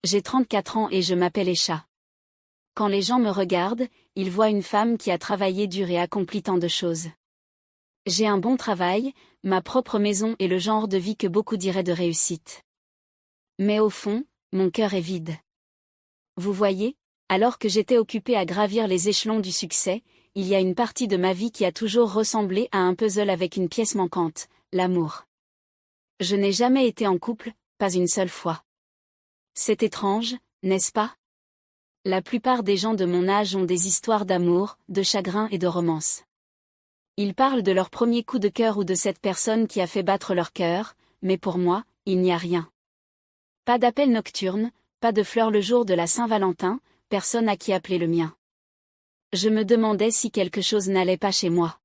J'ai 34 ans et je m'appelle Esha. Quand les gens me regardent, ils voient une femme qui a travaillé dur et accompli tant de choses. J'ai un bon travail, ma propre maison et le genre de vie que beaucoup diraient de réussite. Mais au fond, mon cœur est vide. Vous voyez, alors que j'étais occupée à gravir les échelons du succès, il y a une partie de ma vie qui a toujours ressemblé à un puzzle avec une pièce manquante, l'amour. Je n'ai jamais été en couple, pas une seule fois. C'est étrange, n'est-ce pas? La plupart des gens de mon âge ont des histoires d'amour, de chagrin et de romance. Ils parlent de leur premier coup de cœur ou de cette personne qui a fait battre leur cœur, mais pour moi, il n'y a rien. Pas d'appel nocturne, pas de fleurs le jour de la Saint-Valentin, personne à qui appeler le mien. Je me demandais si quelque chose n'allait pas chez moi.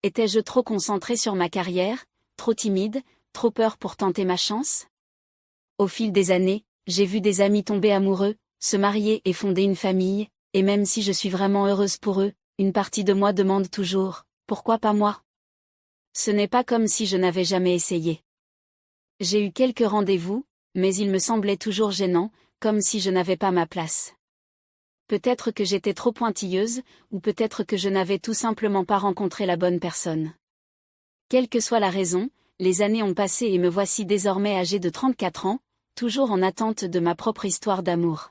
Étais-je trop concentrée sur ma carrière, trop timide, trop peur pour tenter ma chance? Au fil des années, j'ai vu des amis tomber amoureux, se marier et fonder une famille, et même si je suis vraiment heureuse pour eux, une partie de moi demande toujours, pourquoi pas moi? Ce n'est pas comme si je n'avais jamais essayé. J'ai eu quelques rendez-vous, mais ils me semblaient toujours gênants, comme si je n'avais pas ma place. Peut-être que j'étais trop pointilleuse, ou peut-être que je n'avais tout simplement pas rencontré la bonne personne. Quelle que soit la raison, les années ont passé et me voici désormais âgée de 34 ans, toujours en attente de ma propre histoire d'amour.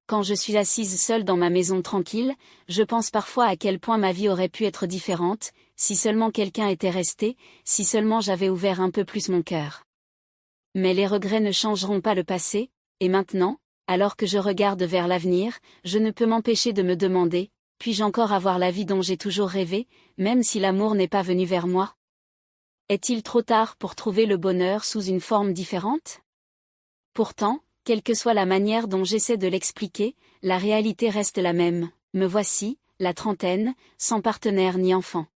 Quand je suis assise seule dans ma maison tranquille, je pense parfois à quel point ma vie aurait pu être différente, si seulement quelqu'un était resté, si seulement j'avais ouvert un peu plus mon cœur. Mais les regrets ne changeront pas le passé, et maintenant, alors que je regarde vers l'avenir, je ne peux m'empêcher de me demander, puis-je encore avoir la vie dont j'ai toujours rêvé, même si l'amour n'est pas venu vers moi? Est-il trop tard pour trouver le bonheur sous une forme différente? Pourtant, quelle que soit la manière dont j'essaie de l'expliquer, la réalité reste la même, me voici, la trentaine, sans partenaire ni enfant.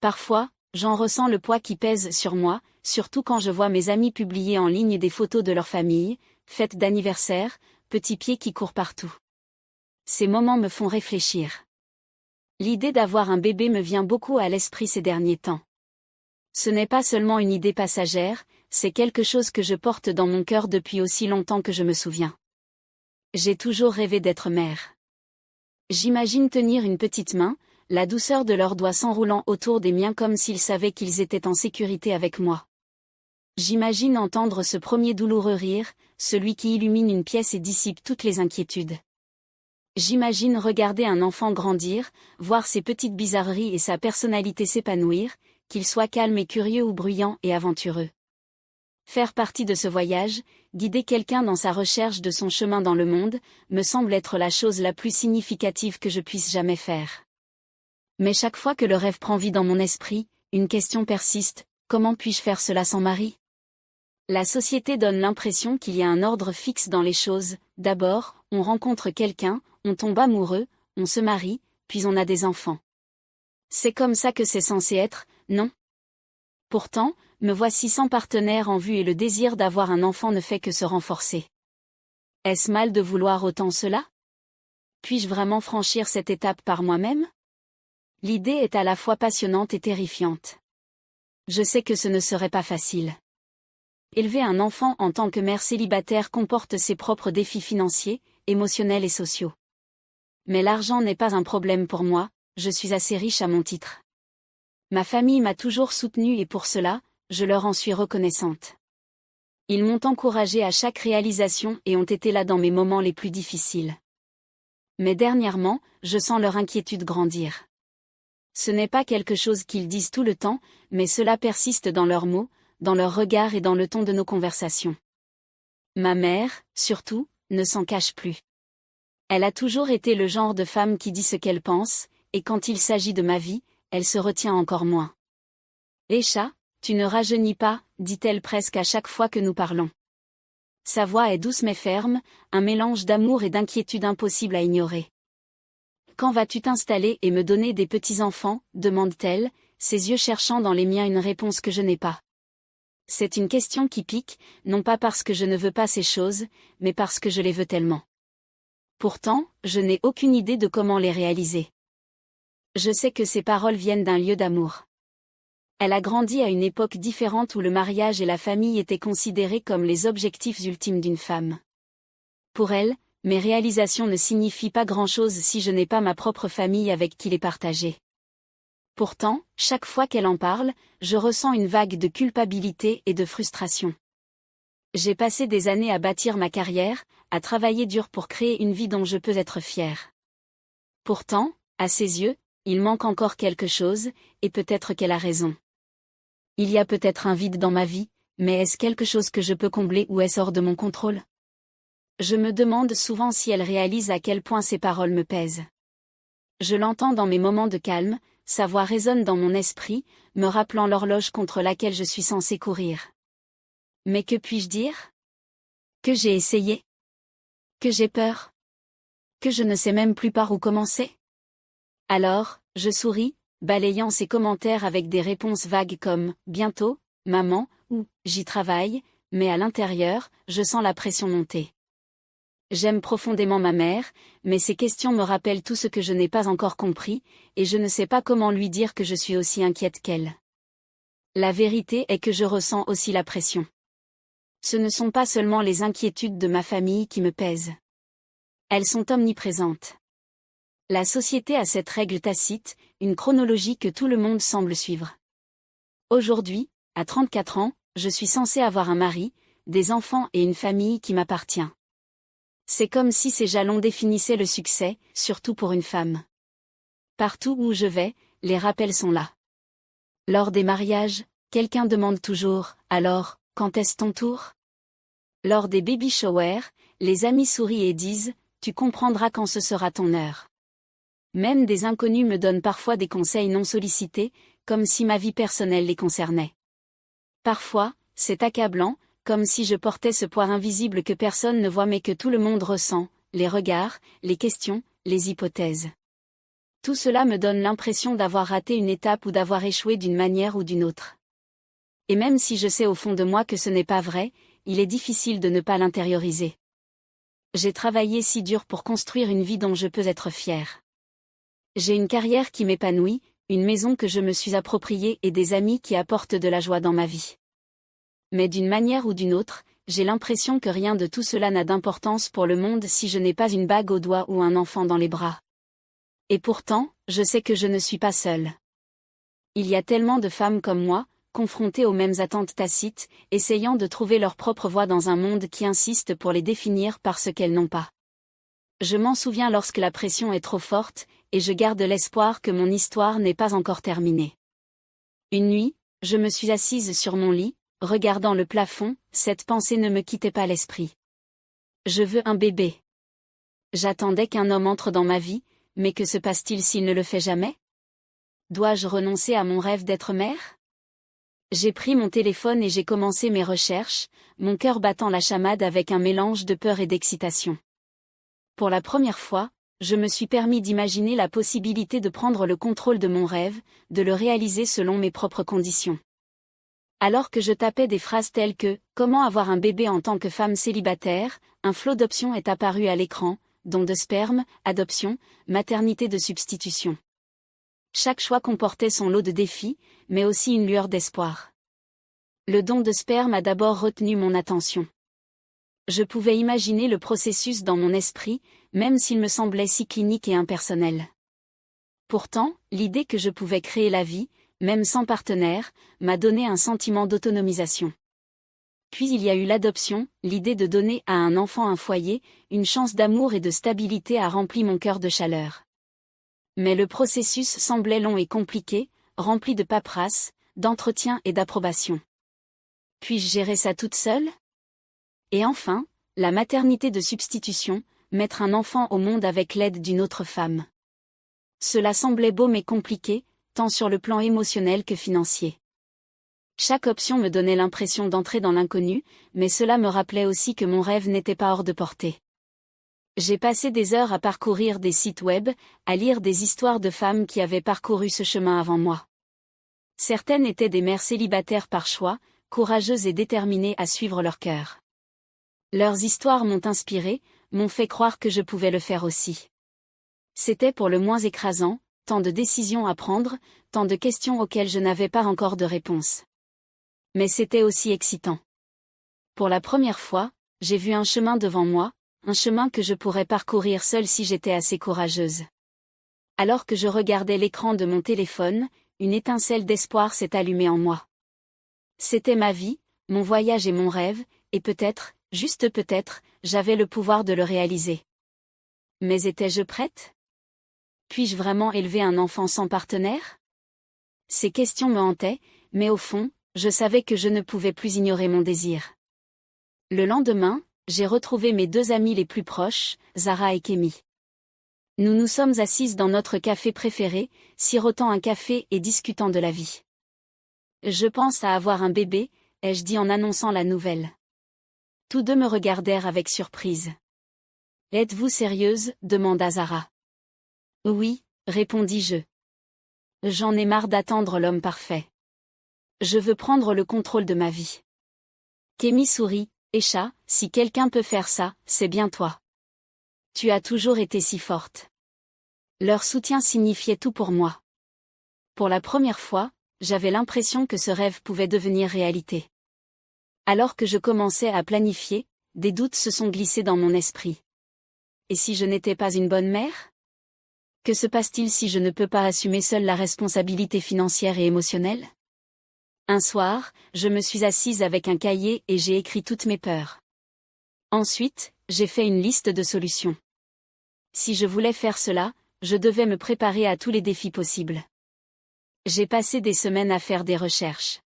Parfois, j'en ressens le poids qui pèse sur moi, surtout quand je vois mes amis publier en ligne des photos de leur famille, fêtes d'anniversaire, petits pieds qui courent partout. Ces moments me font réfléchir. L'idée d'avoir un bébé me vient beaucoup à l'esprit ces derniers temps. Ce n'est pas seulement une idée passagère, c'est quelque chose que je porte dans mon cœur depuis aussi longtemps que je me souviens. J'ai toujours rêvé d'être mère. J'imagine tenir une petite main, la douceur de leurs doigts s'enroulant autour des miens comme s'ils savaient qu'ils étaient en sécurité avec moi. J'imagine entendre ce premier douloureux rire, celui qui illumine une pièce et dissipe toutes les inquiétudes. J'imagine regarder un enfant grandir, voir ses petites bizarreries et sa personnalité s'épanouir, qu'il soit calme et curieux ou bruyant et aventureux. Faire partie de ce voyage, guider quelqu'un dans sa recherche de son chemin dans le monde, me semble être la chose la plus significative que je puisse jamais faire. Mais chaque fois que le rêve prend vie dans mon esprit, une question persiste, comment puis-je faire cela sans mari? La société donne l'impression qu'il y a un ordre fixe dans les choses, d'abord, on rencontre quelqu'un, on tombe amoureux, on se marie, puis on a des enfants. C'est comme ça que c'est censé être, non? Pourtant, me voici sans partenaire en vue et le désir d'avoir un enfant ne fait que se renforcer. Est-ce mal de vouloir autant cela? Puis-je vraiment franchir cette étape par moi-même? L'idée est à la fois passionnante et terrifiante. Je sais que ce ne serait pas facile. Élever un enfant en tant que mère célibataire comporte ses propres défis financiers, émotionnels et sociaux. Mais l'argent n'est pas un problème pour moi, je suis assez riche à mon titre. Ma famille m'a toujours soutenue et pour cela, je leur en suis reconnaissante. Ils m'ont encouragée à chaque réalisation et ont été là dans mes moments les plus difficiles. Mais dernièrement, je sens leur inquiétude grandir. Ce n'est pas quelque chose qu'ils disent tout le temps, mais cela persiste dans leurs mots, dans leurs regards et dans le ton de nos conversations. Ma mère, surtout, ne s'en cache plus. Elle a toujours été le genre de femme qui dit ce qu'elle pense, et quand il s'agit de ma vie, elle se retient encore moins. Esha, tu ne rajeunis pas, dit-elle presque à chaque fois que nous parlons. Sa voix est douce mais ferme, un mélange d'amour et d'inquiétude impossible à ignorer. Quand vas-tu t'installer et me donner des petits-enfants, demande-t-elle, ses yeux cherchant dans les miens une réponse que je n'ai pas. C'est une question qui pique, non pas parce que je ne veux pas ces choses, mais parce que je les veux tellement. Pourtant, je n'ai aucune idée de comment les réaliser. Je sais que ces paroles viennent d'un lieu d'amour. Elle a grandi à une époque différente où le mariage et la famille étaient considérés comme les objectifs ultimes d'une femme. Pour elle, mes réalisations ne signifient pas grand-chose si je n'ai pas ma propre famille avec qui les partager. Pourtant, chaque fois qu'elle en parle, je ressens une vague de culpabilité et de frustration. J'ai passé des années à bâtir ma carrière, à travailler dur pour créer une vie dont je peux être fière. Pourtant, à ses yeux, il manque encore quelque chose, et peut-être qu'elle a raison. Il y a peut-être un vide dans ma vie, mais est-ce quelque chose que je peux combler ou est-ce hors de mon contrôle? Je me demande souvent si elle réalise à quel point ces paroles me pèsent. Je l'entends dans mes moments de calme, sa voix résonne dans mon esprit, me rappelant l'horloge contre laquelle je suis censé courir. Mais que puis-je dire? Que j'ai essayé? Que j'ai peur? Que je ne sais même plus par où commencer? Alors, je souris, balayant ses commentaires avec des réponses vagues comme « bientôt, maman » ou « j'y travaille », mais à l'intérieur, je sens la pression monter. J'aime profondément ma mère, mais ces questions me rappellent tout ce que je n'ai pas encore compris, et je ne sais pas comment lui dire que je suis aussi inquiète qu'elle. La vérité est que je ressens aussi la pression. Ce ne sont pas seulement les inquiétudes de ma famille qui me pèsent. Elles sont omniprésentes. La société a cette règle tacite, une chronologie que tout le monde semble suivre. Aujourd'hui, à 34 ans, je suis censée avoir un mari, des enfants et une famille qui m'appartient. C'est comme si ces jalons définissaient le succès, surtout pour une femme. Partout où je vais, les rappels sont là. Lors des mariages, quelqu'un demande toujours « Alors, quand est-ce ton tour ?» Lors des baby showers, les amis sourient et disent « Tu comprendras quand ce sera ton heure ». Même des inconnus me donnent parfois des conseils non sollicités, comme si ma vie personnelle les concernait. Parfois, c'est accablant, comme si je portais ce poids invisible que personne ne voit mais que tout le monde ressent, les regards, les questions, les hypothèses. Tout cela me donne l'impression d'avoir raté une étape ou d'avoir échoué d'une manière ou d'une autre. Et même si je sais au fond de moi que ce n'est pas vrai, il est difficile de ne pas l'intérioriser. J'ai travaillé si dur pour construire une vie dont je peux être fière. J'ai une carrière qui m'épanouit, une maison que je me suis appropriée et des amis qui apportent de la joie dans ma vie. Mais d'une manière ou d'une autre, j'ai l'impression que rien de tout cela n'a d'importance pour le monde si je n'ai pas une bague au doigt ou un enfant dans les bras. Et pourtant, je sais que je ne suis pas seule. Il y a tellement de femmes comme moi, confrontées aux mêmes attentes tacites, essayant de trouver leur propre voie dans un monde qui insiste pour les définir par ce qu'elles n'ont pas. Je m'en souviens lorsque la pression est trop forte, et je garde l'espoir que mon histoire n'est pas encore terminée. Une nuit, je me suis assise sur mon lit, regardant le plafond, cette pensée ne me quittait pas l'esprit. Je veux un bébé. J'attendais qu'un homme entre dans ma vie, mais que se passe-t-il s'il ne le fait jamais? Dois-je renoncer à mon rêve d'être mère? J'ai pris mon téléphone et j'ai commencé mes recherches, mon cœur battant la chamade avec un mélange de peur et d'excitation. Pour la première fois, je me suis permis d'imaginer la possibilité de prendre le contrôle de mon rêve, de le réaliser selon mes propres conditions. Alors que je tapais des phrases telles que « Comment avoir un bébé en tant que femme célibataire ?» un flot d'options est apparu à l'écran, don de sperme, adoption, maternité de substitution. Chaque choix comportait son lot de défis, mais aussi une lueur d'espoir. Le don de sperme a d'abord retenu mon attention. Je pouvais imaginer le processus dans mon esprit, même s'il me semblait si clinique et impersonnel. Pourtant, l'idée que je pouvais créer la vie, même sans partenaire, m'a donné un sentiment d'autonomisation. Puis il y a eu l'adoption, l'idée de donner à un enfant un foyer, une chance d'amour et de stabilité a rempli mon cœur de chaleur. Mais le processus semblait long et compliqué, rempli de paperasse, d'entretien et d'approbation. Puis-je gérer ça toute seule? Et enfin, la maternité de substitution, mettre un enfant au monde avec l'aide d'une autre femme. Cela semblait beau mais compliqué, tant sur le plan émotionnel que financier. Chaque option me donnait l'impression d'entrer dans l'inconnu, mais cela me rappelait aussi que mon rêve n'était pas hors de portée. J'ai passé des heures à parcourir des sites web, à lire des histoires de femmes qui avaient parcouru ce chemin avant moi. Certaines étaient des mères célibataires par choix, courageuses et déterminées à suivre leur cœur. Leurs histoires m'ont inspiré, m'ont fait croire que je pouvais le faire aussi. C'était pour le moins écrasant, tant de décisions à prendre, tant de questions auxquelles je n'avais pas encore de réponse. Mais c'était aussi excitant. Pour la première fois, j'ai vu un chemin devant moi, un chemin que je pourrais parcourir seule si j'étais assez courageuse. Alors que je regardais l'écran de mon téléphone, une étincelle d'espoir s'est allumée en moi. C'était ma vie, mon voyage et mon rêve, et peut-être, juste peut-être, j'avais le pouvoir de le réaliser. Mais étais-je prête? Puis-je vraiment élever un enfant sans partenaire? Ces questions me hantaient, mais au fond, je savais que je ne pouvais plus ignorer mon désir. Le lendemain, j'ai retrouvé mes deux amies les plus proches, Zara et Kémy. Nous nous sommes assises dans notre café préféré, sirotant un café et discutant de la vie. Je pense à avoir un bébé, ai-je dit en annonçant la nouvelle. Tous deux me regardèrent avec surprise. Êtes-vous sérieuse? Demanda Zara. Oui, répondis-je. J'en ai marre d'attendre l'homme parfait. Je veux prendre le contrôle de ma vie. Kémy sourit, Esha, si quelqu'un peut faire ça, c'est bien toi. Tu as toujours été si forte. Leur soutien signifiait tout pour moi. Pour la première fois, j'avais l'impression que ce rêve pouvait devenir réalité. Alors que je commençais à planifier, des doutes se sont glissés dans mon esprit. Et si je n'étais pas une bonne mère? Que se passe-t-il si je ne peux pas assumer seule la responsabilité financière et émotionnelle? Un soir, je me suis assise avec un cahier et j'ai écrit toutes mes peurs. Ensuite, j'ai fait une liste de solutions. Si je voulais faire cela, je devais me préparer à tous les défis possibles. J'ai passé des semaines à faire des recherches.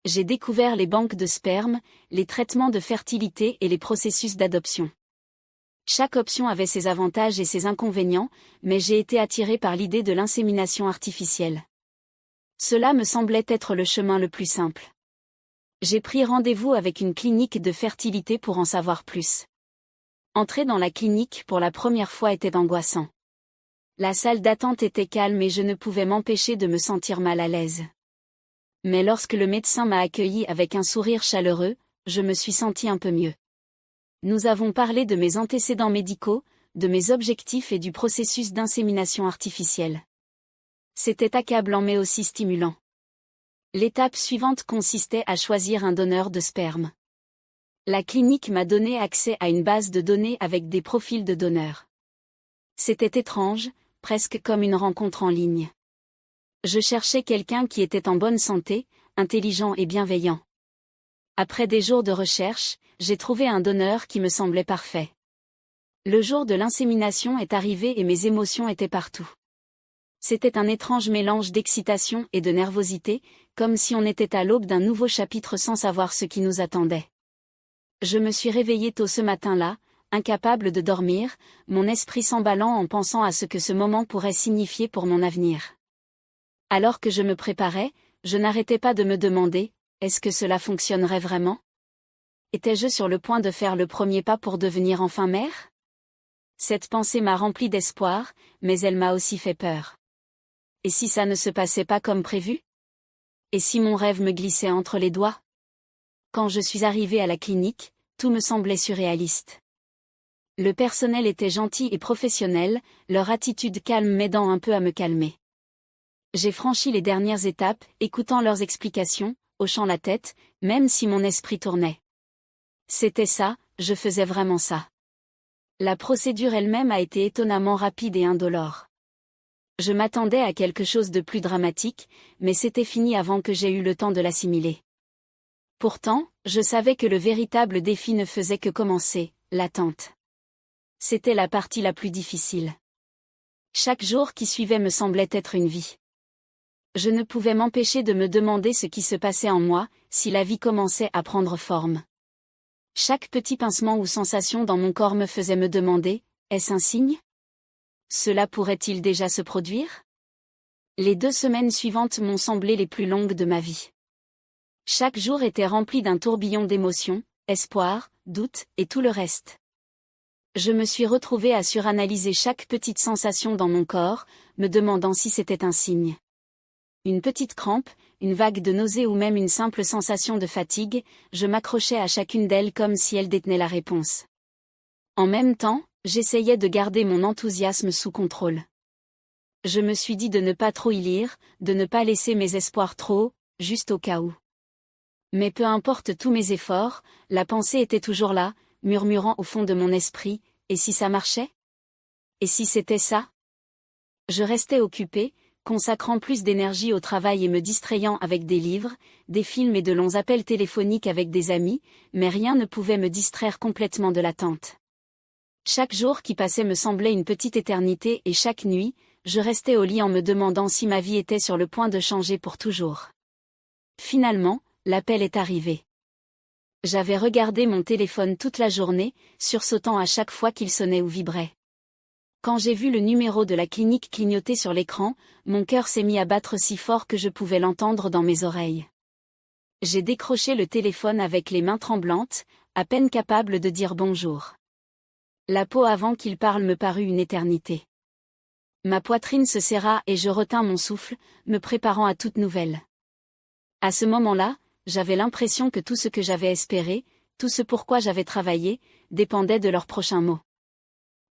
J'ai découvert les banques de sperme, les traitements de fertilité et les processus d'adoption. Chaque option avait ses avantages et ses inconvénients, mais j'ai été attirée par l'idée de l'insémination artificielle. Cela me semblait être le chemin le plus simple. J'ai pris rendez-vous avec une clinique de fertilité pour en savoir plus. Entrer dans la clinique pour la première fois était angoissant. La salle d'attente était calme et je ne pouvais m'empêcher de me sentir mal à l'aise. Mais lorsque le médecin m'a accueilli avec un sourire chaleureux, je me suis sentie un peu mieux. Nous avons parlé de mes antécédents médicaux, de mes objectifs et du processus d'insémination artificielle. C'était accablant mais aussi stimulant. L'étape suivante consistait à choisir un donneur de sperme. La clinique m'a donné accès à une base de données avec des profils de donneurs. C'était étrange, presque comme une rencontre en ligne. Je cherchais quelqu'un qui était en bonne santé, intelligent et bienveillant. Après des jours de recherche, j'ai trouvé un donneur qui me semblait parfait. Le jour de l'insémination est arrivé et mes émotions étaient partout. C'était un étrange mélange d'excitation et de nervosité, comme si on était à l'aube d'un nouveau chapitre sans savoir ce qui nous attendait. Je me suis réveillée tôt ce matin-là, incapable de dormir, mon esprit s'emballant en pensant à ce que ce moment pourrait signifier pour mon avenir. Alors que je me préparais, je n'arrêtais pas de me demander, est-ce que cela fonctionnerait vraiment? Étais-je sur le point de faire le premier pas pour devenir enfin mère? Cette pensée m'a rempli d'espoir, mais elle m'a aussi fait peur. Et si ça ne se passait pas comme prévu? Et si mon rêve me glissait entre les doigts? Quand je suis arrivée à la clinique, tout me semblait surréaliste. Le personnel était gentil et professionnel, leur attitude calme m'aidant un peu à me calmer. J'ai franchi les dernières étapes, écoutant leurs explications, hochant la tête, même si mon esprit tournait. C'était ça, je faisais vraiment ça. La procédure elle-même a été étonnamment rapide et indolore. Je m'attendais à quelque chose de plus dramatique, mais c'était fini avant que j'aie eu le temps de l'assimiler. Pourtant, je savais que le véritable défi ne faisait que commencer, l'attente. C'était la partie la plus difficile. Chaque jour qui suivait me semblait être une vie. Je ne pouvais m'empêcher de me demander ce qui se passait en moi, si la vie commençait à prendre forme. Chaque petit pincement ou sensation dans mon corps me faisait me demander, est-ce un signe? Cela pourrait-il déjà se produire? Les 2 semaines suivantes m'ont semblé les plus longues de ma vie. Chaque jour était rempli d'un tourbillon d'émotions, espoir, doute, et tout le reste. Je me suis retrouvée à suranalyser chaque petite sensation dans mon corps, me demandant si c'était un signe. Une petite crampe, une vague de nausée ou même une simple sensation de fatigue, je m'accrochais à chacune d'elles comme si elles détenaient la réponse. En même temps, j'essayais de garder mon enthousiasme sous contrôle. Je me suis dit de ne pas trop y lire, de ne pas laisser mes espoirs trop hauts, juste au cas où. Mais peu importe tous mes efforts, la pensée était toujours là, murmurant au fond de mon esprit, et si ça marchait? Et si c'était ça? Je restais occupée, consacrant plus d'énergie au travail et me distrayant avec des livres, des films et de longs appels téléphoniques avec des amis, mais rien ne pouvait me distraire complètement de l'attente. Chaque jour qui passait me semblait une petite éternité et chaque nuit, je restais au lit en me demandant si ma vie était sur le point de changer pour toujours. Finalement, l'appel est arrivé. J'avais regardé mon téléphone toute la journée, sursautant à chaque fois qu'il sonnait ou vibrait. Quand j'ai vu le numéro de la clinique clignoter sur l'écran, mon cœur s'est mis à battre si fort que je pouvais l'entendre dans mes oreilles. J'ai décroché le téléphone avec les mains tremblantes, à peine capable de dire bonjour. La peau avant qu'il parle me parut une éternité. Ma poitrine se serra et je retins mon souffle, me préparant à toute nouvelle. À ce moment-là, j'avais l'impression que tout ce que j'avais espéré, tout ce pourquoi j'avais travaillé, dépendait de leur prochain mot.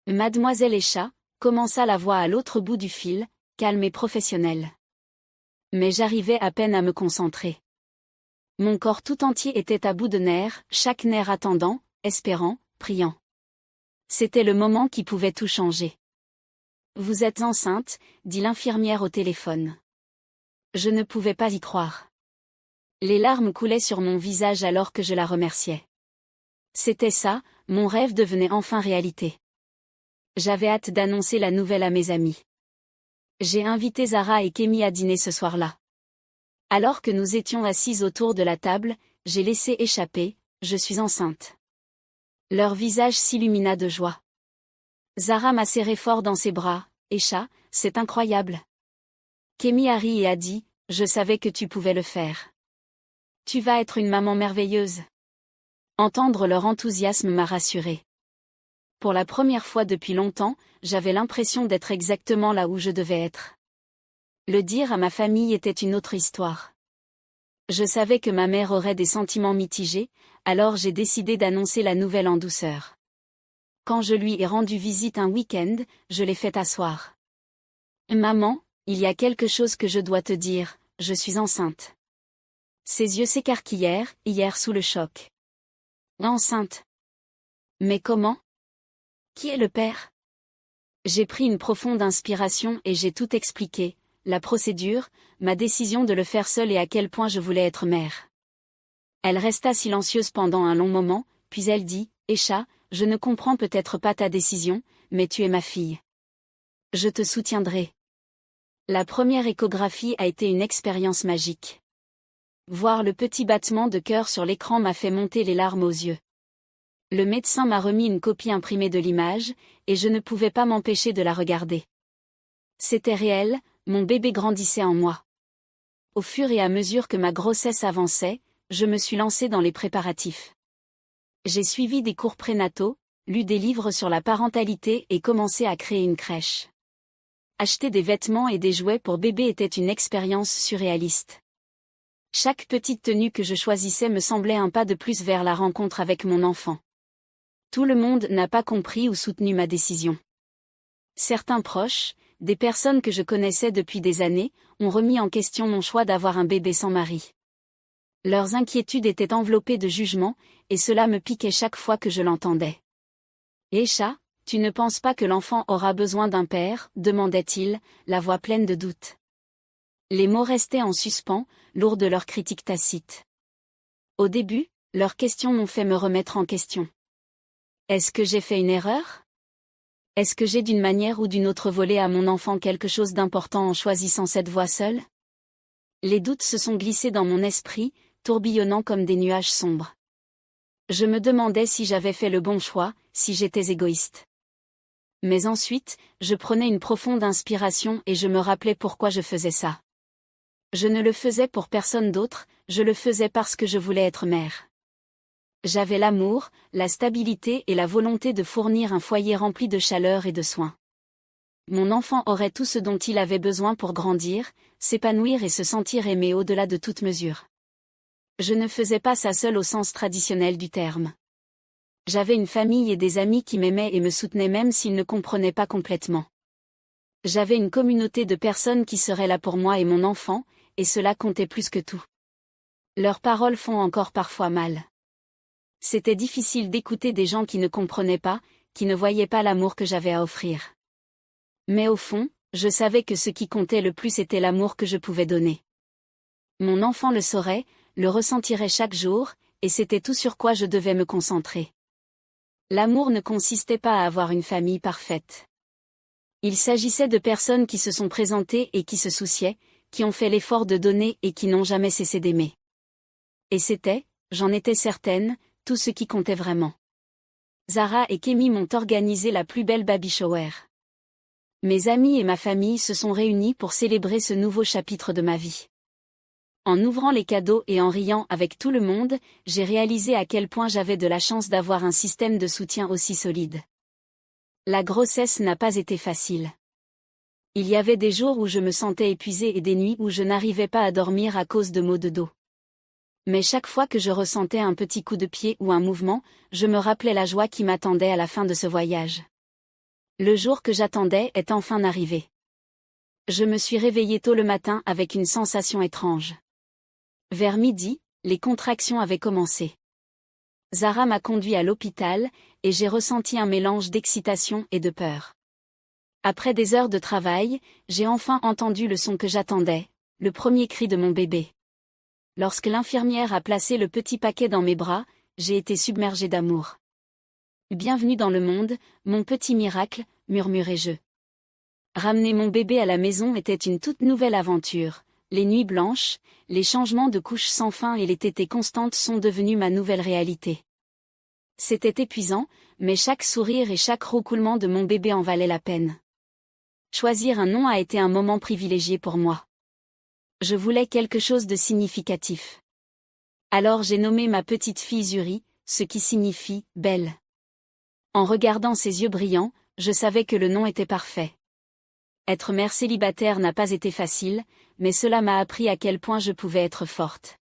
Mademoiselle Echa, commença la voix à l'autre bout du fil, calme et professionnelle. Mais j'arrivais à peine à me concentrer. Mon corps tout entier était à bout de nerfs, chaque nerf attendant, espérant, priant. C'était le moment qui pouvait tout changer. Vous êtes enceinte, dit l'infirmière au téléphone. Je ne pouvais pas y croire. Les larmes coulaient sur mon visage alors que je la remerciais. C'était ça, mon rêve devenait enfin réalité. J'avais hâte d'annoncer la nouvelle à mes amis. J'ai invité Zara et Kémy à dîner ce soir-là. Alors que nous étions assises autour de la table, j'ai laissé échapper « Je suis enceinte ». Leur visage s'illumina de joie. Zara m'a serré fort dans ses bras. « Echa, c'est incroyable. » Kémy a ri et a dit « Je savais que tu pouvais le faire. Tu vas être une maman merveilleuse. » Entendre leur enthousiasme m'a rassurée. Pour la première fois depuis longtemps, j'avais l'impression d'être exactement là où je devais être. Le dire à ma famille était une autre histoire. Je savais que ma mère aurait des sentiments mitigés, alors j'ai décidé d'annoncer la nouvelle en douceur. Quand je lui ai rendu visite un week-end, je l'ai fait asseoir. « Maman, il y a quelque chose que je dois te dire, je suis enceinte. » Ses yeux s'écarquillèrent, hier sous le choc. « Enceinte? Mais comment? Qui est le père? » J'ai pris une profonde inspiration et j'ai tout expliqué, la procédure, ma décision de le faire seule et à quel point je voulais être mère. Elle resta silencieuse pendant un long moment, puis elle dit, « Echa, je ne comprends peut-être pas ta décision, mais tu es ma fille. Je te soutiendrai. » La première échographie a été une expérience magique. Voir le petit battement de cœur sur l'écran m'a fait monter les larmes aux yeux. Le médecin m'a remis une copie imprimée de l'image, et je ne pouvais pas m'empêcher de la regarder. C'était réel, mon bébé grandissait en moi. Au fur et à mesure que ma grossesse avançait, je me suis lancée dans les préparatifs. J'ai suivi des cours prénataux, lu des livres sur la parentalité et commencé à créer une crèche. Acheter des vêtements et des jouets pour bébé était une expérience surréaliste. Chaque petite tenue que je choisissais me semblait un pas de plus vers la rencontre avec mon enfant. Tout le monde n'a pas compris ou soutenu ma décision. Certains proches, des personnes que je connaissais depuis des années, ont remis en question mon choix d'avoir un bébé sans mari. Leurs inquiétudes étaient enveloppées de jugement, et cela me piquait chaque fois que je l'entendais. « Echa, tu ne penses pas que l'enfant aura besoin d'un père ?» demandait-il, la voix pleine de doute. Les mots restaient en suspens, lourds de leurs critiques tacites. Au début, leurs questions m'ont fait me remettre en question. Est-ce que j'ai fait une erreur? Est-ce que j'ai d'une manière ou d'une autre volé à mon enfant quelque chose d'important en choisissant cette voie seule? Les doutes se sont glissés dans mon esprit, tourbillonnant comme des nuages sombres. Je me demandais si j'avais fait le bon choix, si j'étais égoïste. Mais ensuite, je prenais une profonde inspiration et je me rappelais pourquoi je faisais ça. Je ne le faisais pour personne d'autre, je le faisais parce que je voulais être mère. J'avais l'amour, la stabilité et la volonté de fournir un foyer rempli de chaleur et de soins. Mon enfant aurait tout ce dont il avait besoin pour grandir, s'épanouir et se sentir aimé au-delà de toute mesure. Je ne faisais pas ça seule au sens traditionnel du terme. J'avais une famille et des amis qui m'aimaient et me soutenaient même s'ils ne comprenaient pas complètement. J'avais une communauté de personnes qui seraient là pour moi et mon enfant, et cela comptait plus que tout. Leurs paroles font encore parfois mal. C'était difficile d'écouter des gens qui ne comprenaient pas, qui ne voyaient pas l'amour que j'avais à offrir. Mais au fond, je savais que ce qui comptait le plus était l'amour que je pouvais donner. Mon enfant le saurait, le ressentirait chaque jour, et c'était tout sur quoi je devais me concentrer. L'amour ne consistait pas à avoir une famille parfaite. Il s'agissait de personnes qui se sont présentées et qui se souciaient, qui ont fait l'effort de donner et qui n'ont jamais cessé d'aimer. Et c'était, j'en étais certaine, tout ce qui comptait vraiment. Zara et Kémy m'ont organisé la plus belle baby shower. Mes amis et ma famille se sont réunis pour célébrer ce nouveau chapitre de ma vie. En ouvrant les cadeaux et en riant avec tout le monde, j'ai réalisé à quel point j'avais de la chance d'avoir un système de soutien aussi solide. La grossesse n'a pas été facile. Il y avait des jours où je me sentais épuisée et des nuits où je n'arrivais pas à dormir à cause de maux de dos. Mais chaque fois que je ressentais un petit coup de pied ou un mouvement, je me rappelais la joie qui m'attendait à la fin de ce voyage. Le jour que j'attendais est enfin arrivé. Je me suis réveillée tôt le matin avec une sensation étrange. Vers midi, les contractions avaient commencé. Zara m'a conduit à l'hôpital, et j'ai ressenti un mélange d'excitation et de peur. Après des heures de travail, j'ai enfin entendu le son que j'attendais, le premier cri de mon bébé. Lorsque l'infirmière a placé le petit paquet dans mes bras, j'ai été submergée d'amour. Bienvenue dans le monde, mon petit miracle, murmurai-je. Ramener mon bébé à la maison était une toute nouvelle aventure. Les nuits blanches, les changements de couches sans fin et les tétées constantes sont devenus ma nouvelle réalité. C'était épuisant, mais chaque sourire et chaque roucoulement de mon bébé en valaient la peine. Choisir un nom a été un moment privilégié pour moi. Je voulais quelque chose de significatif. Alors j'ai nommé ma petite fille Zuri, ce qui signifie « belle ». En regardant ses yeux brillants, je savais que le nom était parfait. Être mère célibataire n'a pas été facile, mais cela m'a appris à quel point je pouvais être forte.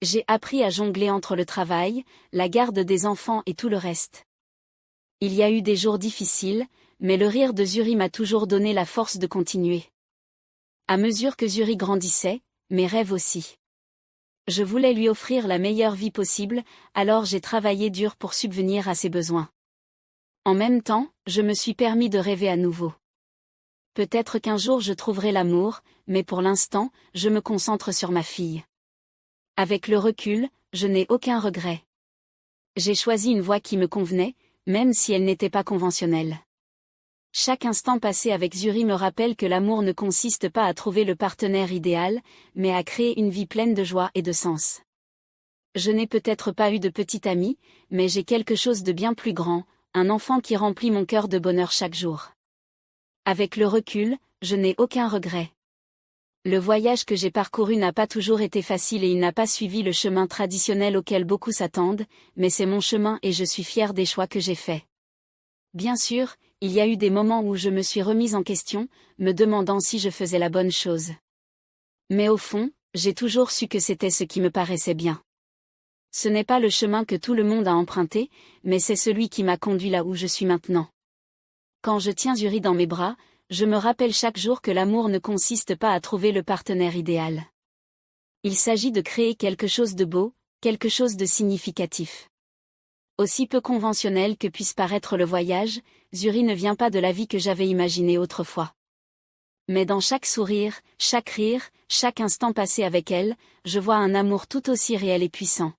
J'ai appris à jongler entre le travail, la garde des enfants et tout le reste. Il y a eu des jours difficiles, mais le rire de Zuri m'a toujours donné la force de continuer. À mesure que Zuri grandissait, mes rêves aussi. Je voulais lui offrir la meilleure vie possible, alors j'ai travaillé dur pour subvenir à ses besoins. En même temps, je me suis permis de rêver à nouveau. Peut-être qu'un jour je trouverai l'amour, mais pour l'instant, je me concentre sur ma fille. Avec le recul, je n'ai aucun regret. J'ai choisi une voie qui me convenait, même si elle n'était pas conventionnelle. Chaque instant passé avec Zuri me rappelle que l'amour ne consiste pas à trouver le partenaire idéal, mais à créer une vie pleine de joie et de sens. Je n'ai peut-être pas eu de petit ami, mais j'ai quelque chose de bien plus grand, un enfant qui remplit mon cœur de bonheur chaque jour. Avec le recul, je n'ai aucun regret. Le voyage que j'ai parcouru n'a pas toujours été facile et il n'a pas suivi le chemin traditionnel auquel beaucoup s'attendent, mais c'est mon chemin et je suis fière des choix que j'ai faits. Bien sûr, il y a eu des moments où je me suis remise en question, me demandant si je faisais la bonne chose. Mais au fond, j'ai toujours su que c'était ce qui me paraissait bien. Ce n'est pas le chemin que tout le monde a emprunté, mais c'est celui qui m'a conduit là où je suis maintenant. Quand je tiens Zuri dans mes bras, je me rappelle chaque jour que l'amour ne consiste pas à trouver le partenaire idéal. Il s'agit de créer quelque chose de beau, quelque chose de significatif. Aussi peu conventionnel que puisse paraître le voyage, Zuri ne vient pas de la vie que j'avais imaginée autrefois. Mais dans chaque sourire, chaque rire, chaque instant passé avec elle, je vois un amour tout aussi réel et puissant.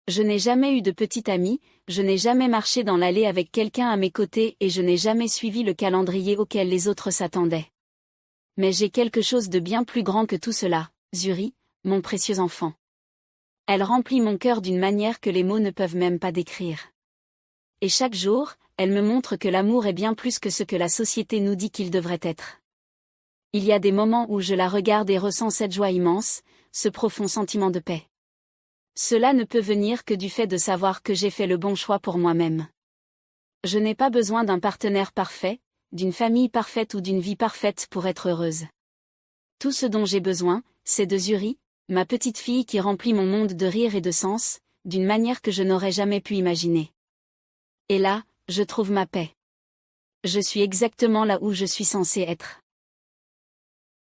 Je n'ai jamais eu de petite amie, je n'ai jamais marché dans l'allée avec quelqu'un à mes côtés et je n'ai jamais suivi le calendrier auquel les autres s'attendaient. Mais j'ai quelque chose de bien plus grand que tout cela, Zuri, mon précieux enfant. Elle remplit mon cœur d'une manière que les mots ne peuvent même pas décrire. Et chaque jour, elle me montre que l'amour est bien plus que ce que la société nous dit qu'il devrait être. Il y a des moments où je la regarde et ressens cette joie immense, ce profond sentiment de paix. Cela ne peut venir que du fait de savoir que j'ai fait le bon choix pour moi-même. Je n'ai pas besoin d'un partenaire parfait, d'une famille parfaite ou d'une vie parfaite pour être heureuse. Tout ce dont j'ai besoin, c'est de Zuri, ma petite fille qui remplit mon monde de rire et de sens, d'une manière que je n'aurais jamais pu imaginer. Et là, je trouve ma paix. Je suis exactement là où je suis censée être.